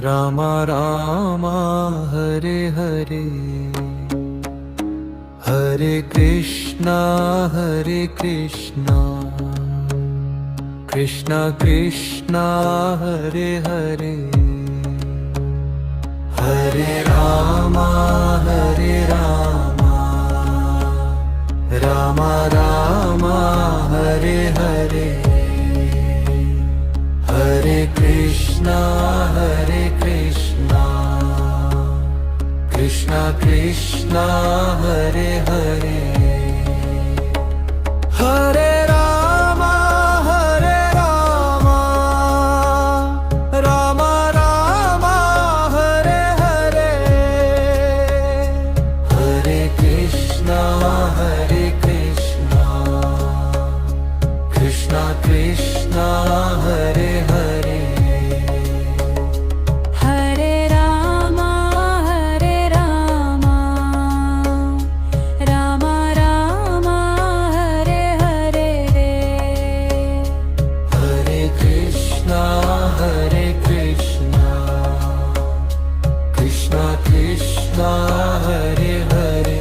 Ram Ram Hare Hare, Hare Krishna Krishna Krishna Hare Hare, Hare Ram Ram Ram Hare Hare, Hare Krishna Krishna Krishna Hare Hare, Hare Ram Ram Ram Hare Hare, Hare Krishna Krishna Krishna Hare Hare, Krishna Hare Hare, Hare Ram Ram Ram Hare Hare, Hare Krishna Krishna Krishna Hare Hare,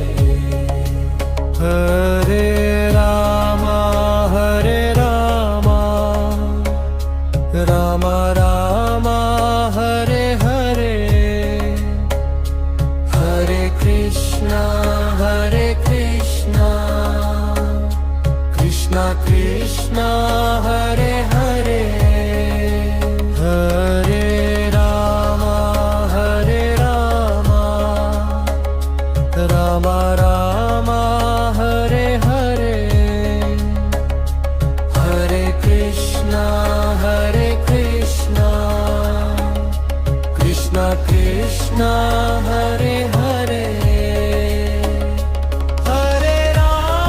Hare Ram Ram Ram Hare Hare, Hare Krishna Krishna Krishna Hare Hare, Hare Ram Ram Ram Hare Hare, Hare Krishna Krishna Krishna Hare Hare, Hare Ram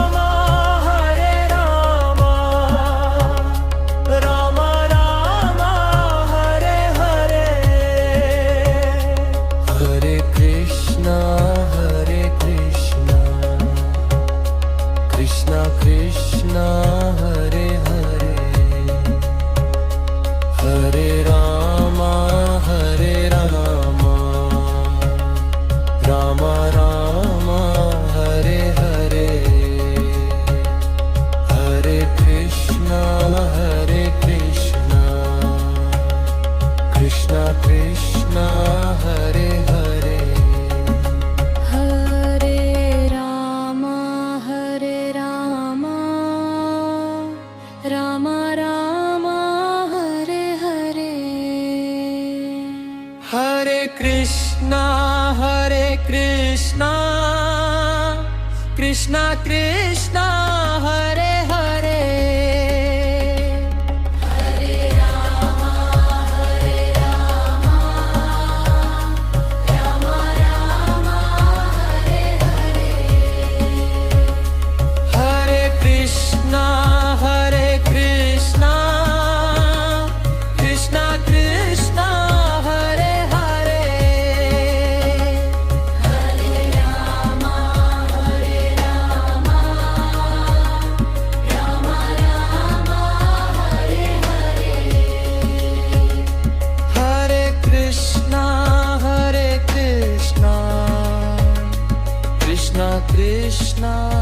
Ram Ram Hare Hare, Hare Krishna Krishna Krishna Hare Hare, Ram Ram Hare Hare, Hare Krishna Krishna Krishna Hare Hare, Hare Ram Ram Ram Hare Hare, Hare Krishna Krishna Krishna Hare Hare, Hare Ram Ram Ram Hare Hare, Hare Krishna Krishna Krishna